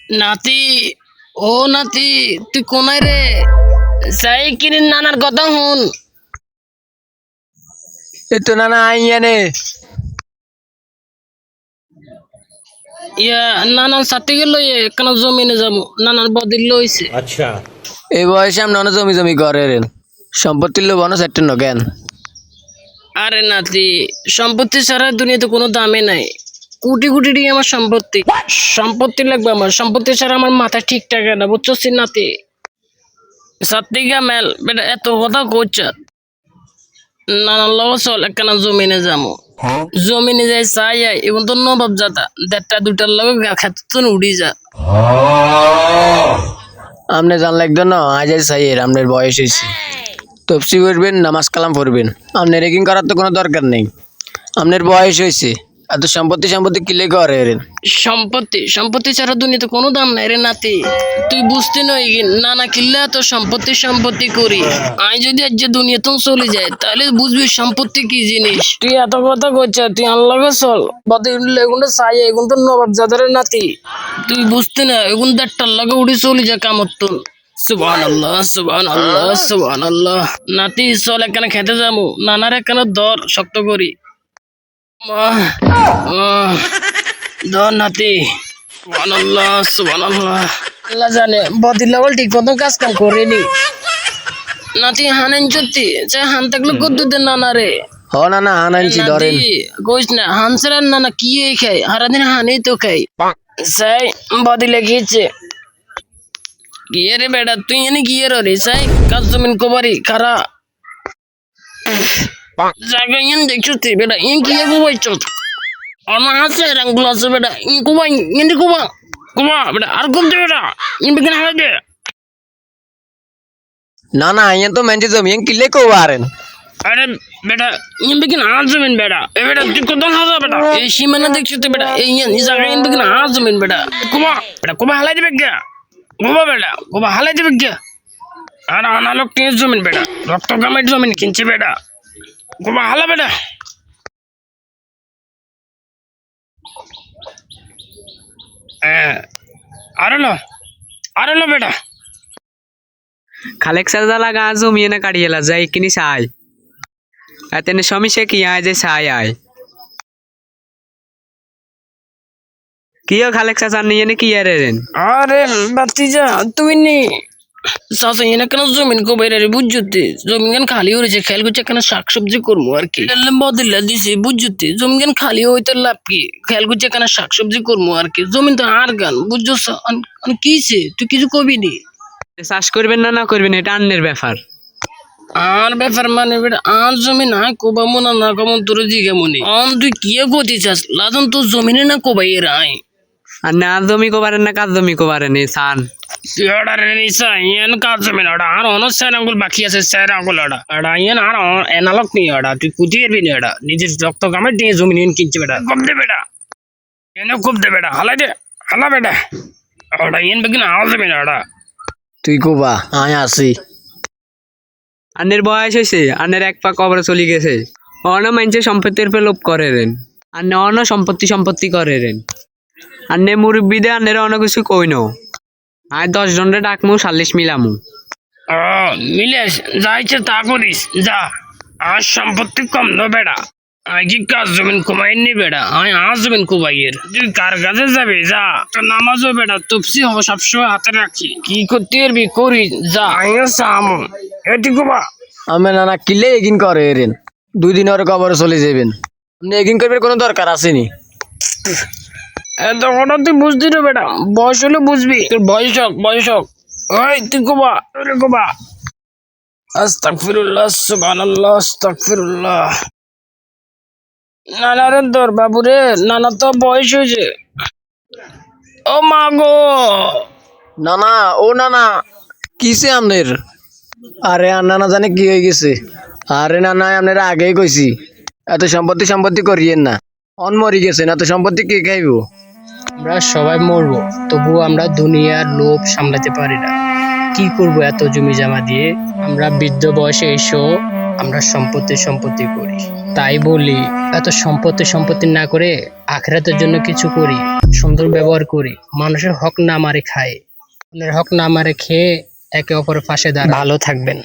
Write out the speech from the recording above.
নাতি, ও নাতি, তুই কোনায় রে? যাই কিনে নানার কথা শুন। এ তো নানা আইয়া নে। ইয়া নানার সাথে গেল কেন জমিনে যাবো, নানার বদিল লইছে। এই বয়সে আমরা অনেক জমি জমি করে রেন সম্পত্তির লোভ অনেক সেটেন কেন? আরে নাতি, সম্পত্তি ছাড়া দুনিয়াতে কোনো দামে নাই। কোটি কোটি টাকা আমার সম্পত্তি, সম্পত্তি লাগবে আমার। সম্পত্তি ছাড়া আমার মাথা ঠিক থাকে না, বুঝছিস নাতি? সত্যিকা মেল বেটা এত কথা কইছ। নানার লগ চল একখানা জমিনে যাবো। জমিনে যাই চাই আই, এবং তো নবাব জাতা দেড়টা দুটার লগে খেতে তো উড়ি যা। আপনি জান লাগতো না আজ সাইয়ের আপনার বয়স হয়েছে, তফসি করবেন, নামাজ কালাম পড়বেন। আপনার রেগিং করার তো কোনো দরকার নেই। আপনার বয়স হয়েছে, এত সম্পত্তি সম্পত্তি কিলে করে রেন। সম্পত্তি সম্পত্তি ছাড়া দুনিয়াতে কোনো দাম নাই রে নাতি। তুই বুঝতে নই নানা কিল্লা তো সম্পত্তি সম্পত্তি করি। আমি যদি আজ যে দুনিয়াতে চলে যায় তাহলে বুঝবি সম্পত্তি কি জিনিস। তুই এত কথা কইছ, তুই আনলগ চল বদি উঠলে এগুলো চাই, এগুন তো নবাব জাদারের নাতি। তুই বুঝতে না এগুন দেড়টার লগে উঠে চলে যা কামত্তন। সুবহানাল্লাহ সুবহানাল্লাহ সুবহানাল্লাহ। নাতি চল একখানে খেতে যাবো, নানার একখানে দর শক্ত করি। ধর নাতি। সুবহানাল্লাহ সুবহানাল্লাহ। আল্লাহ জানে বদির লগল ঠিক মতো কাজ কাম করেনি। নাতি হানেন সত্যি সে হান থাকলে কদ্দু দেন নানারে। হ নানা আনাইছি ধরেন। নাতি কইস না হানসের নানা কি খাই, সারাদিন হানেই তো খাই। সাই বদি লেগেছে গিয়ে রে বেটা, তুই এনে গিয়ে রে সাই কাজ জমিন কবারি খারা জায়গা ইন দেখছো তুই বেটা, ইন গিয়ে গোবাইছ আমার আছে রঙগুলো আছে বেটা। ইন কুবাই ইন কুবা কুবা বেটা, আর কুব দে বেটা, ইন বিকেন হালা দে। না আইয়া তো মেনছে জমি কিলে কো আরেন। আরে বেটা ইন বিকেন হাল জমিন বেটা। এ বেটা তুই কত হাজা বেটা, এই সীমানা দেখছো তুই বেটা, এই জায়গা ইন বিকেন হাল জমিন বেটা। কুবা বেটা কুবা হালাই দিবে গা, কুবা বেটা কুবা হালাই দিবে গা। আর আনালোক কে জমিন বেটা, রক্ত গামের জমিন কিনছে বেটা। কুবা হালা বেটা। আরে বেটা খালেক সাজা লাগা জমিয়ে না কাটিয়েলা যাই কিনি চাই এতেনে সমস্যা কি আয় যে চাই আয় কিও খালেক সাজা নিয়ে নে কি আরে রেন। আরে বাতিজা তুই নি চাচা এনে কেন জমিন কো বাইরে রে বুঝতে, জমিন গান খালি হয়েছে খেয়াল করছে কেন শাকসবজি করবো আর কি। বদলা দিছে বুঝতে, জমিন গান খালি হইতে লাভ কি, খেয়াল করছে কেন শাকসবজি করবো আর কি। জমিন তো আর গান বুঝছো কিছে, তুই কিছু কবি নি। চাষ করবেন না না করবেন এটা আন্নের ব্যাপার। আর ব্যাপার মানে বেটা আর জমি না কোবামো না না কমন তোর জিগে মনে অন তুই কি গতি চাস লাজন তোর জমিনে না কোবাই রাই। আর না জমি কোবারেন না কাজ জমি কোবারেন এই সান কাজ জমিন আর অন স্যার আঙ্গুল বাকি আছে স্যার আঙ্গুল ইয়ান আর এনালক নি তুই কুতি এরবি না নিজের রক্ত গামে দিয়ে জমি কিনছে বেটা। কম দে বেটা এনে খুব দে বেটা, হালাই দে হালা বেটা। ইয়ান বেগিন আওয়াজ দেবে না। তুই কোবা আয় আসি। আন্নের বয়স হয়েছে, আন্নের এক পা কবরে চলে গেছে। অন মানছে সম্পত্তির পে লোভ করে রেন, আন্নে অন সম্পত্তি সম্পত্তি করে রেন। আন্নে মুরব্বীদের আন্নের অনেক কিছু কই ন আয় 10 জনরে ডাকমু 40 মিলামু। মিলে যাইছে তা করিস যা। আর সম্পত্তি কম ন বেড়া, আই কি কাজ জমিন কমাইনি বেড়া, আমি আজ জমিন কমাইয়ের। তুই কার কাছে যাবি যা, তোর নামাজও বেড়া তপসি সবসময় হাতে রাখি, কি করতে পারবি করি যা। আমিও চামো এটি কবা আমি নানা কিলে এগিন করে রেন, 2 দিন ওর কবরে চলে যাবেন। আপনি এগিন করবেন কোনো দরকার আসেনি। এত হঠাৎ তুই বুঝতি না বেটা, বয়স হলে বুঝবি, তোর বয়স হোক। ওই তুই কবা তোরে কবা আস্তাগফিরুল্লাহ সুবহানাল্লাহ আস্তাগফিরুল্লাহ। নানা রে তোর বাবু রে, নানা তো বয়স হয়েছে। ও মা গো নানা ও নানা কিসে আপনার? আরে আর নানা জানে কি হয়ে গেছে। আরে নানা আপনারা আগেই কইছি এত সম্পত্তি সম্পত্তি করিয়েন না, অন মরি গেছেন, এত সম্পত্তি কে খাইব? আমরা সবাই মরবো, তবুও আমরা দুনিয়ার লোভ সামলাতে পারি না। কি করব এত জমি জমা দিয়ে? আমরা বৃদ্ধ বয়সে এসেও আমরা সম্পত্তি করি। তাই বলি এত সম্পত্তি না করে আখিরাতের জন্য কিছু করি। সুন্দর ব্যবহার করি, মানুষের হক না মারে খায়। আপনার হক না মারে খেয়ে একে অপরের পাশে দাঁড়ান। ভালো থাকবেন।